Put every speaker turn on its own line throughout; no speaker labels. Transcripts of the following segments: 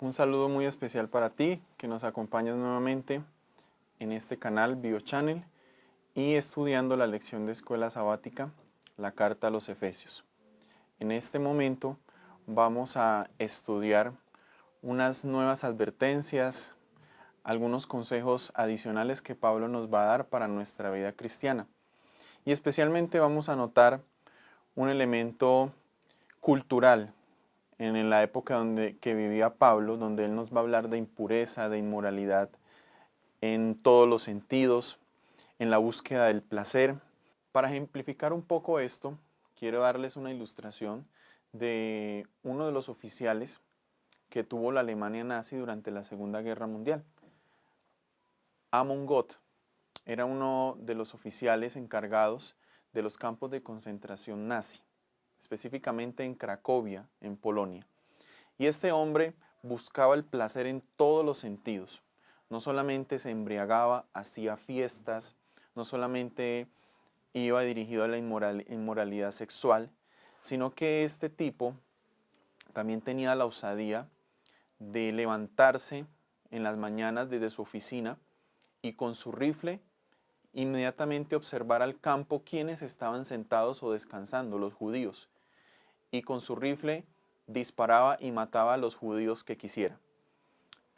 Un saludo muy especial para ti que nos acompañas nuevamente en este canal BioChannel y estudiando la lección de escuela sabática, la carta a los Efesios. En este momento vamos a estudiar unas nuevas advertencias, algunos consejos adicionales que Pablo nos va a dar para nuestra vida cristiana. Y especialmente vamos a notar un elemento cultural en la época que vivía Pablo, donde él nos va a hablar de impureza, de inmoralidad, en todos los sentidos, en la búsqueda del placer. Para ejemplificar un poco esto, quiero darles una ilustración de uno de los oficiales que tuvo la Alemania nazi durante la Segunda Guerra Mundial. Amon Gott era uno de los oficiales encargados de los campos de concentración nazi, específicamente en Cracovia, en Polonia. Y este hombre buscaba el placer en todos los sentidos. No solamente se embriagaba, hacía fiestas, no solamente iba dirigido a la inmoralidad sexual, sino que este tipo también tenía la osadía de levantarse en las mañanas desde su oficina y con su rifle inmediatamente observar al campo quienes estaban sentados o descansando, los judíos, y con su rifle disparaba y mataba a los judíos que quisiera.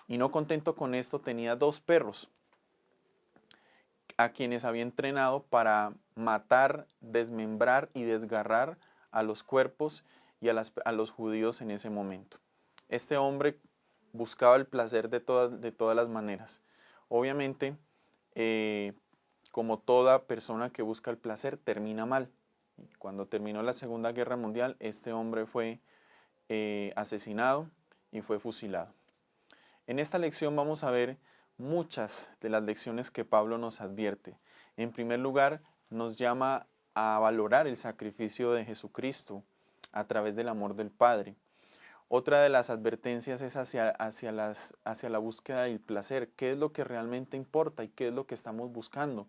Y no contento con esto, tenía 2 perros a quienes había entrenado para matar, desmembrar y desgarrar a los cuerpos y a los judíos en ese momento. Este hombre buscaba el placer de todas las maneras. Obviamente, como toda persona que busca el placer, termina mal. Cuando terminó la Segunda Guerra Mundial, este hombre fue asesinado y fue fusilado. En esta lección vamos a ver muchas de las lecciones que Pablo nos advierte. En primer lugar, nos llama a valorar el sacrificio de Jesucristo a través del amor del Padre. Otra de las advertencias es hacia la búsqueda del placer. ¿Qué es lo que realmente importa y qué es lo que estamos buscando?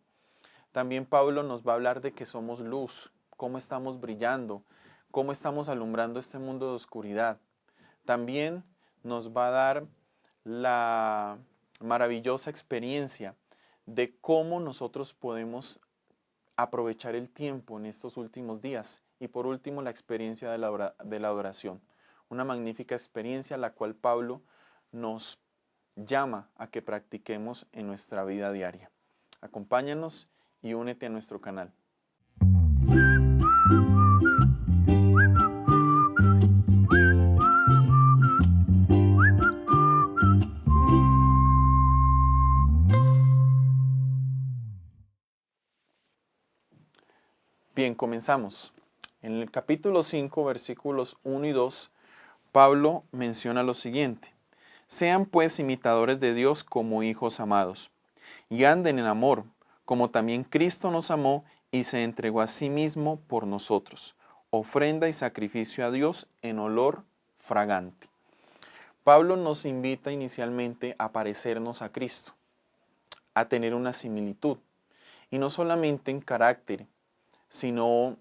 También Pablo nos va a hablar de que somos luz, cómo estamos brillando, cómo estamos alumbrando este mundo de oscuridad. También nos va a dar la maravillosa experiencia de cómo nosotros podemos aprovechar el tiempo en estos últimos días. Y por último, la experiencia de la adoración. Una magnífica experiencia la cual Pablo nos llama a que practiquemos en nuestra vida diaria. Acompáñanos y únete a nuestro canal. Bien, comenzamos. En el capítulo 5, versículos 1 y 2, Pablo menciona lo siguiente: sean pues imitadores de Dios como hijos amados, y anden en amor, como también Cristo nos amó y se entregó a sí mismo por nosotros, ofrenda y sacrificio a Dios en olor fragante. Pablo nos invita inicialmente a parecernos a Cristo, a tener una similitud, y no solamente en carácter, sino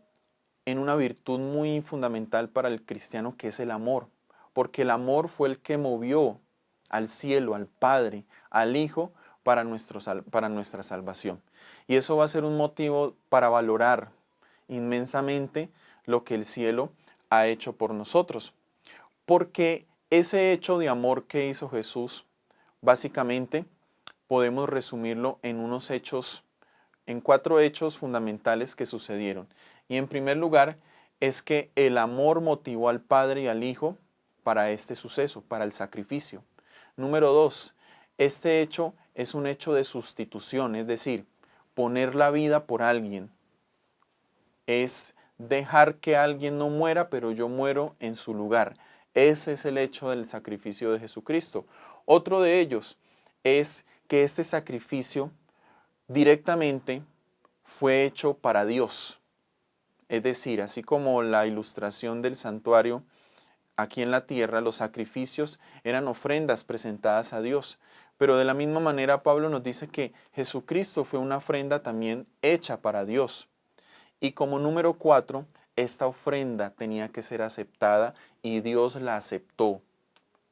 en una virtud muy fundamental para el cristiano, que es el amor, porque el amor fue el que movió al cielo, al Padre, al Hijo, para nuestra salvación. Y eso va a ser un motivo para valorar inmensamente lo que el cielo ha hecho por nosotros, porque ese hecho de amor que hizo Jesús, básicamente podemos resumirlo en 4 hechos fundamentales que sucedieron. Y en primer lugar, es que el amor motivó al Padre y al Hijo para este suceso, para el sacrificio. Número 2, este hecho es un hecho de sustitución, es decir, poner la vida por alguien. Es dejar que alguien no muera, pero yo muero en su lugar. Ese es el hecho del sacrificio de Jesucristo. Otro de ellos es que este sacrificio directamente fue hecho para Dios. Es decir, así como la ilustración del santuario aquí en la tierra, los sacrificios eran ofrendas presentadas a Dios. Pero de la misma manera Pablo nos dice que Jesucristo fue una ofrenda también hecha para Dios. Y como número 4, esta ofrenda tenía que ser aceptada y Dios la aceptó.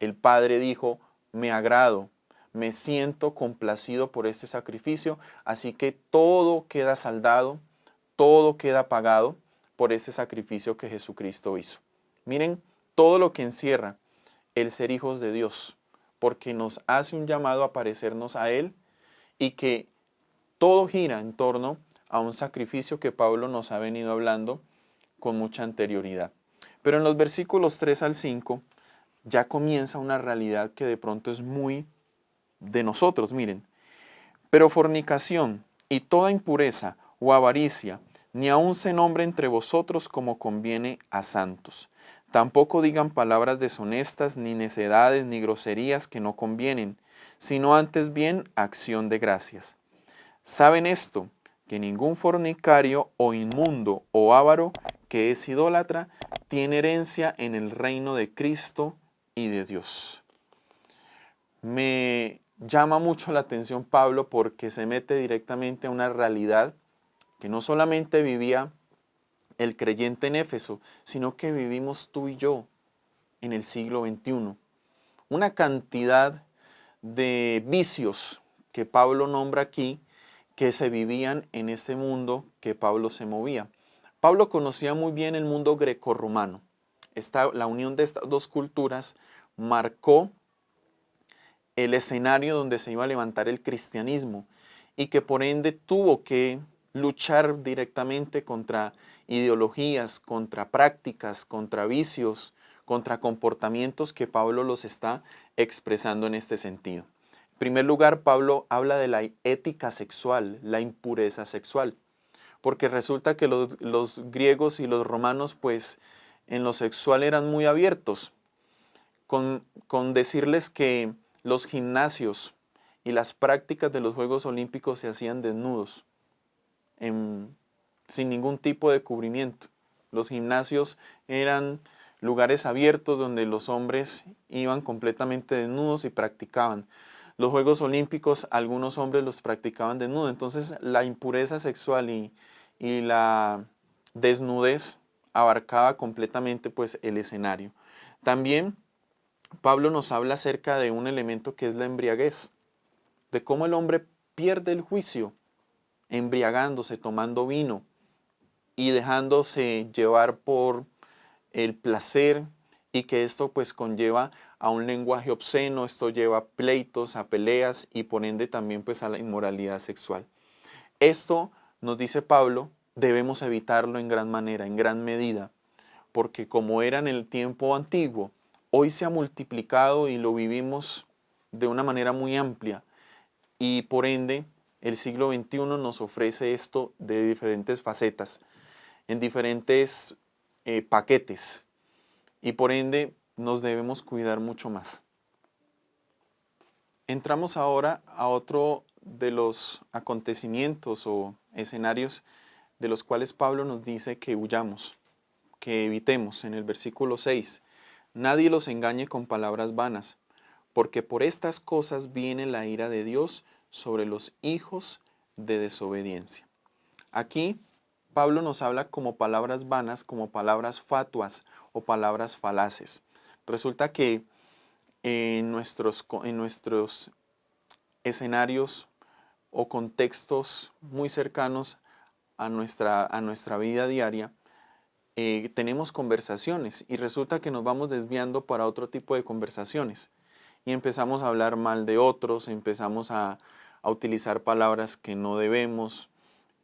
el Padre dijo, me agrado, me siento complacido por este sacrificio, así que todo queda saldado, todo queda pagado por ese sacrificio que Jesucristo hizo. Miren todo lo que encierra el ser hijos de Dios, porque nos hace un llamado a parecernos a Él y que todo gira en torno a un sacrificio que Pablo nos ha venido hablando con mucha anterioridad. Pero en los versículos 3 al 5 ya comienza una realidad que de pronto es muy de nosotros, miren. Pero fornicación y toda impureza o avaricia, ni aun se nombre entre vosotros como conviene a santos. Tampoco digan palabras deshonestas, ni necedades, ni groserías que no convienen, sino antes bien acción de gracias. ¿Saben esto? Que ningún fornicario o inmundo o avaro que es idólatra tiene herencia en el reino de Cristo y de Dios. Me llama mucho la atención Pablo porque se mete directamente a una realidad que no solamente vivía el creyente en Éfeso, sino que vivimos tú y yo en el siglo XXI. Una cantidad de vicios que Pablo nombra aquí que se vivían en ese mundo que Pablo se movía. Pablo conocía muy bien el mundo grecorromano. La unión de estas dos culturas marcó el escenario donde se iba a levantar el cristianismo y que por ende tuvo que luchar directamente contra ideologías, contra prácticas, contra vicios, contra comportamientos que Pablo los está expresando en este sentido. En primer lugar, Pablo habla de la ética sexual, la impureza sexual, porque resulta que los griegos y los romanos pues en lo sexual eran muy abiertos, con decirles que los gimnasios y las prácticas de los Juegos Olímpicos se hacían desnudos, sin ningún tipo de cubrimiento. Los gimnasios eran lugares abiertos donde los hombres iban completamente desnudos y practicaban. Los Juegos Olímpicos, algunos hombres los practicaban desnudos. Entonces la impureza sexual y la desnudez abarcaba completamente pues el escenario. También Pablo nos habla acerca de un elemento que es la embriaguez, de cómo el hombre pierde el juicio embriagándose, tomando vino y dejándose llevar por el placer y que esto pues conlleva a un lenguaje obsceno, esto lleva a pleitos, a peleas y por ende también pues a la inmoralidad sexual. Esto, nos dice Pablo, debemos evitarlo en gran manera, en gran medida, porque como era en el tiempo antiguo, hoy se ha multiplicado y lo vivimos de una manera muy amplia y por ende el siglo XXI nos ofrece esto de diferentes facetas, en diferentes paquetes y por ende nos debemos cuidar mucho más. Entramos ahora a otro de los acontecimientos o escenarios de los cuales Pablo nos dice que huyamos, que evitemos en el versículo 6. Nadie los engañe con palabras vanas, porque por estas cosas viene la ira de Dios sobre los hijos de desobediencia. Aquí Pablo nos habla como palabras vanas, como palabras fatuas o palabras falaces. Resulta que en nuestros escenarios o contextos muy cercanos a nuestra vida diaria, tenemos conversaciones y resulta que nos vamos desviando para otro tipo de conversaciones y empezamos a hablar mal de otros, empezamos a utilizar palabras que no debemos,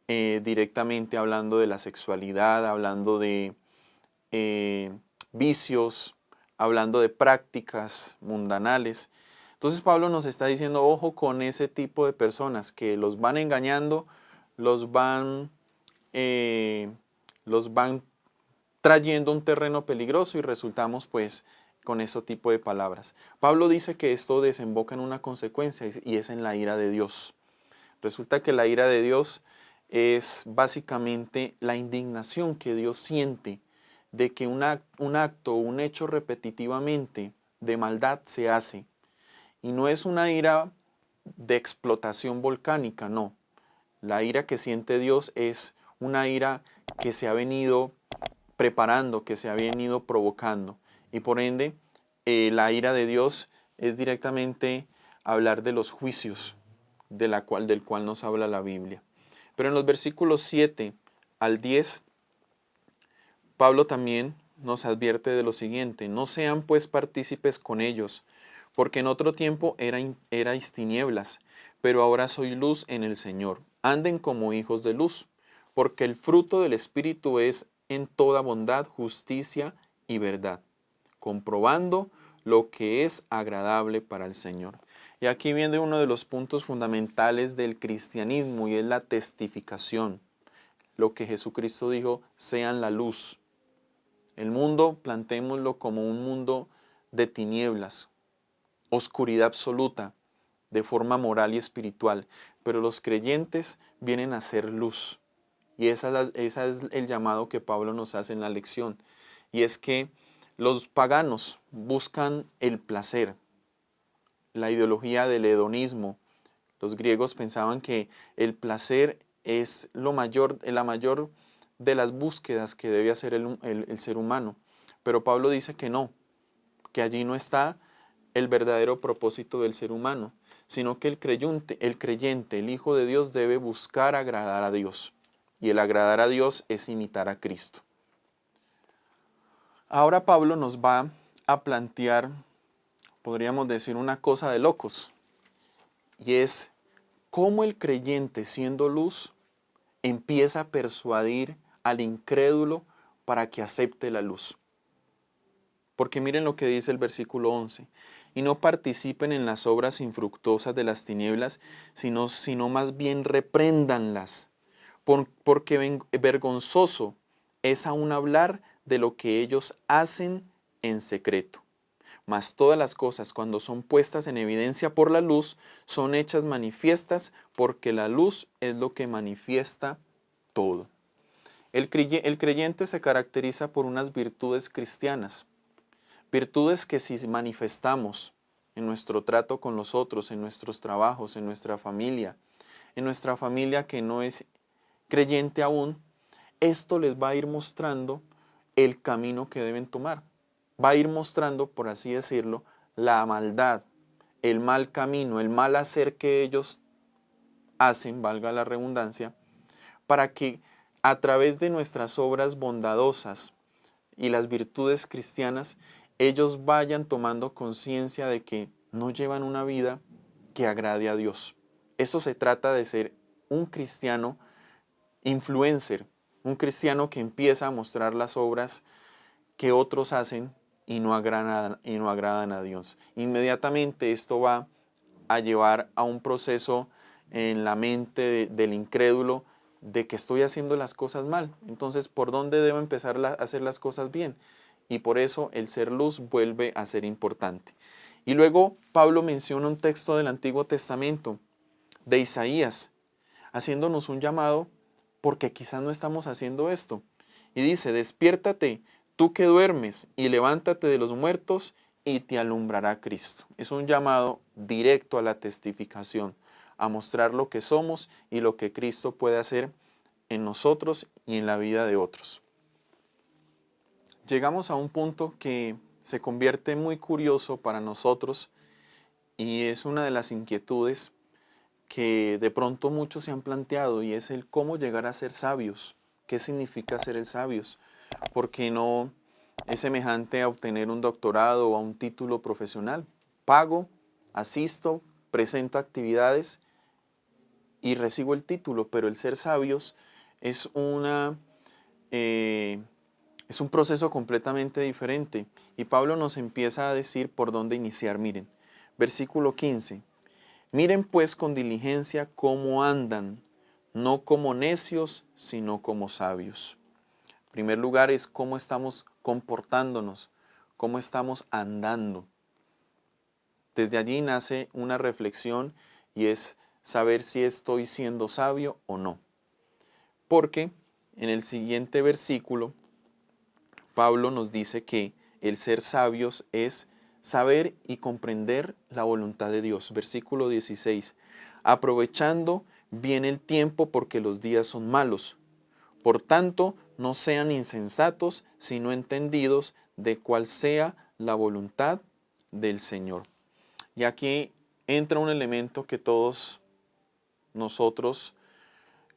directamente hablando de la sexualidad, hablando de vicios, hablando de prácticas mundanales. Entonces Pablo nos está diciendo, ojo con ese tipo de personas que los van engañando, los van trayendo a un terreno peligroso y resultamos pues con ese tipo de palabras. Pablo dice que esto desemboca en una consecuencia y es en la ira de Dios. Resulta que la ira de Dios es básicamente la indignación que Dios siente de que un acto o un hecho repetitivamente de maldad se hace. Y no es una ira de explotación volcánica, no. La ira que siente Dios es una ira que se ha venido preparando, que se ha venido provocando. Y por ende, la ira de Dios es directamente hablar de los juicios del cual nos habla la Biblia. Pero en los versículos 7 al 10, Pablo también nos advierte de lo siguiente: no sean pues partícipes con ellos, porque en otro tiempo erais tinieblas, pero ahora soy luz en el Señor. Anden como hijos de luz, porque el fruto del Espíritu es en toda bondad, justicia y verdad, comprobando lo que es agradable para el Señor. Y aquí viene uno de los puntos fundamentales del cristianismo, y es la testificación. Lo que Jesucristo dijo: sean la luz. El mundo, plantémoslo como un mundo de tinieblas, oscuridad absoluta, de forma moral y espiritual, pero los creyentes vienen a ser luz. Y ese es el llamado que Pablo nos hace en la lección. Y es que los paganos buscan el placer, la ideología del hedonismo. Los griegos pensaban que el placer es la mayor de las búsquedas que debe hacer el ser humano. Pero Pablo dice que no, que allí no está el verdadero propósito del ser humano, sino que el creyente, el Hijo de Dios, debe buscar agradar a Dios. Y el agradar a Dios es imitar a Cristo. Ahora Pablo nos va a plantear, podríamos decir, una cosa de locos, y es cómo el creyente, siendo luz, empieza a persuadir al incrédulo para que acepte la luz. Porque miren lo que dice el versículo 11: y no participen en las obras infructuosas de las tinieblas, sino más bien repréndanlas, porque vergonzoso es aún hablar de lo que ellos hacen en secreto. Mas todas las cosas, cuando son puestas en evidencia por la luz, son hechas manifiestas, porque la luz es lo que manifiesta todo. El creyente se caracteriza por unas virtudes cristianas, virtudes que si manifestamos en nuestro trato con los otros, en nuestros trabajos, en nuestra familia que no es creyente aún, esto les va a ir mostrando el camino que deben tomar. Va a ir mostrando, por así decirlo, la maldad, el mal camino, el mal hacer que ellos hacen, valga la redundancia, para que a través de nuestras obras bondadosas y las virtudes cristianas, ellos vayan tomando conciencia de que no llevan una vida que agrade a Dios. Esto se trata de ser un cristiano influencer, un cristiano que empieza a mostrar las obras que otros hacen y no agradan a Dios. Inmediatamente esto va a llevar a un proceso en la mente del incrédulo de que estoy haciendo las cosas mal. Entonces, ¿por dónde debo empezar a hacer las cosas bien? Y por eso el ser luz vuelve a ser importante. Y luego Pablo menciona un texto del Antiguo Testamento, de Isaías, haciéndonos un llamado porque quizás no estamos haciendo esto. Y dice: despiértate, tú que duermes, y levántate de los muertos, y te alumbrará Cristo. Es un llamado directo a la testificación, a mostrar lo que somos y lo que Cristo puede hacer en nosotros y en la vida de otros. Llegamos a un punto que se convierte muy curioso para nosotros, y es una de las inquietudes que de pronto muchos se han planteado, y es el cómo llegar a ser sabios. ¿Qué significa ser sabios? Porque no es semejante a obtener un doctorado o a un título profesional. Pago, asisto, presento actividades y recibo el título, pero el ser sabios es es un proceso completamente diferente. Y Pablo nos empieza a decir por dónde iniciar. Miren, versículo 15. Miren pues con diligencia cómo andan, no como necios, sino como sabios. En primer lugar es cómo estamos comportándonos, cómo estamos andando. Desde allí nace una reflexión, y es saber si estoy siendo sabio o no. Porque en el siguiente versículo, Pablo nos dice que el ser sabios es saber y comprender la voluntad de Dios. Versículo 16. Aprovechando bien el tiempo, porque los días son malos. Por tanto, no sean insensatos, sino entendidos de cuál sea la voluntad del Señor. Y aquí entra un elemento que todos nosotros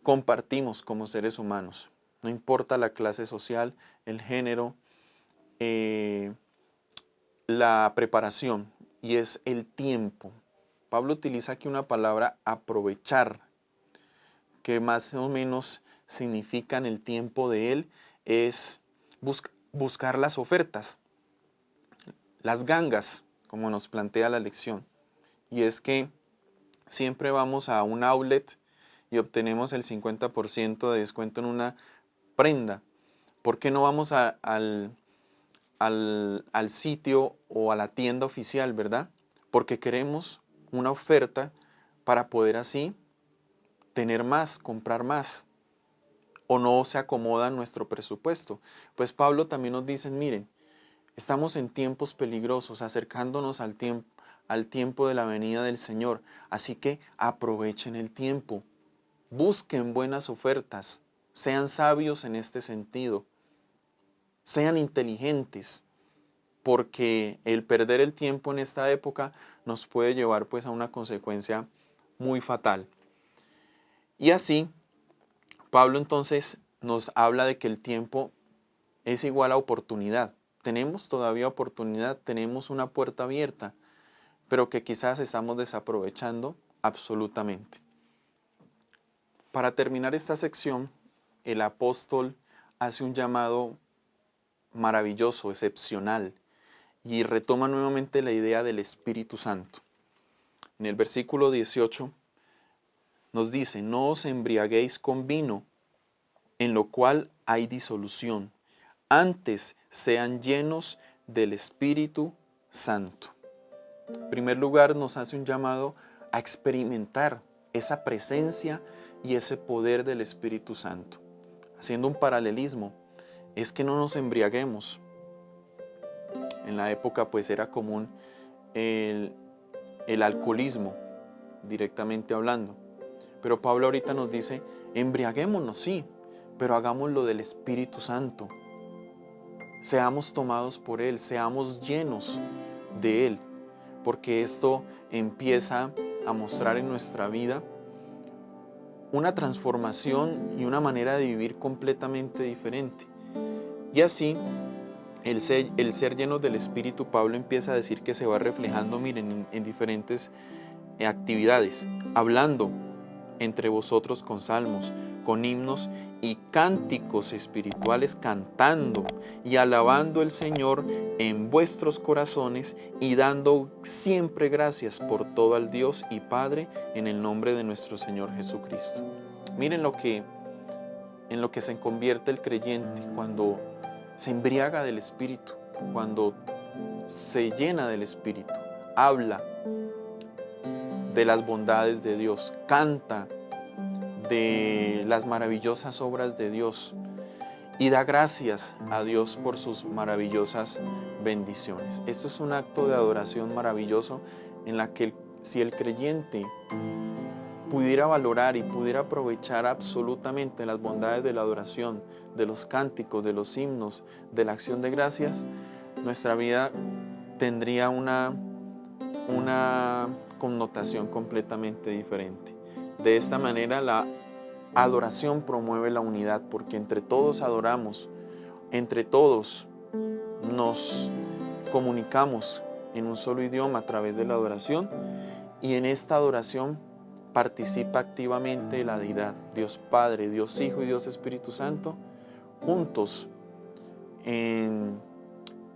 compartimos como seres humanos. No importa la clase social, el género, la preparación, y es el tiempo. Pablo utiliza aquí una palabra aprovechar, que más o menos significa en el tiempo de él, es buscar las ofertas, las gangas, como nos plantea la lección. Y es que siempre vamos a un outlet y obtenemos el 50% de descuento en una prenda. ¿Por qué no vamos al sitio o a la tienda oficial, verdad? Porque queremos una oferta para poder así tener más, comprar más, o no se acomoda nuestro presupuesto. Pues Pablo también nos dice, miren, estamos en tiempos peligrosos, acercándonos al tiempo de la venida del Señor, así que aprovechen el tiempo, busquen buenas ofertas, sean sabios en este sentido, sean inteligentes, porque el perder el tiempo en esta época nos puede llevar pues a una consecuencia muy fatal. Y así, Pablo entonces nos habla de que el tiempo es igual a oportunidad. Tenemos todavía oportunidad, tenemos una puerta abierta, pero que quizás estamos desaprovechando absolutamente. Para terminar esta sección, el apóstol hace un llamado maravilloso, excepcional, y retoma nuevamente la idea del Espíritu Santo. En el versículo 18 nos dice, no os embriaguéis con vino, en lo cual hay disolución, antes sean llenos del Espíritu Santo. En primer lugar, nos hace un llamado a experimentar esa presencia y ese poder del Espíritu Santo. Haciendo un paralelismo, es que no nos embriaguemos. En la época pues era común el alcoholismo, directamente hablando. Pero Pablo ahorita nos dice, embriaguémonos, sí, pero hagámoslo del Espíritu Santo. Seamos tomados por Él, seamos llenos de Él, porque esto empieza a mostrar en nuestra vida una transformación y una manera de vivir completamente diferente. Y así, el ser llenos del Espíritu, Pablo empieza a decir que se va reflejando, miren, en diferentes actividades, hablando entre vosotros con salmos, con himnos y cánticos espirituales, cantando y alabando al Señor en vuestros corazones y dando siempre gracias por todo al Dios y Padre en el nombre de nuestro Señor Jesucristo. Miren en lo que se convierte el creyente cuando se embriaga del Espíritu, cuando se llena del Espíritu, habla de las bondades de Dios, canta de las maravillosas obras de Dios y da gracias a Dios por sus maravillosas bendiciones. Esto es un acto de adoración maravilloso en la que si el creyente pudiera valorar y pudiera aprovechar absolutamente las bondades de la adoración, de los cánticos, de los himnos, de la acción de gracias, nuestra vida tendría una connotación completamente diferente. De esta manera la adoración promueve la unidad, porque entre todos adoramos, entre todos nos comunicamos en un solo idioma a través de la adoración, y en esta adoración participa activamente la deidad, Dios Padre, Dios Hijo y Dios Espíritu Santo, juntos en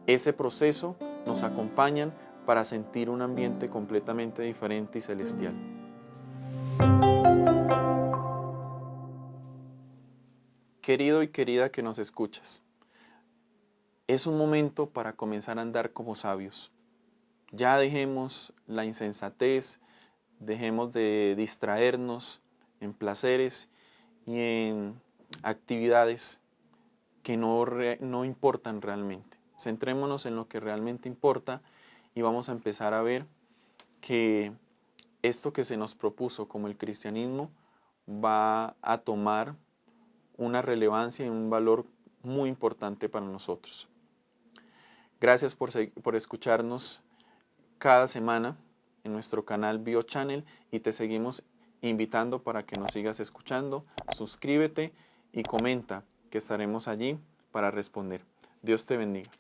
ese proceso nos acompañan para sentir un ambiente completamente diferente y celestial. Querido y querida que nos escuchas, es un momento para comenzar a andar como sabios. Ya dejemos la insensatez, dejemos de distraernos en placeres y en actividades que no importan realmente. Centrémonos en lo que realmente importa y vamos a empezar a ver que esto que se nos propuso como el cristianismo va a tomar una relevancia y un valor muy importante para nosotros. Gracias por escucharnos cada semana en nuestro canal BioChannel y te seguimos invitando para que nos sigas escuchando. Suscríbete y comenta, que estaremos allí para responder. Dios te bendiga.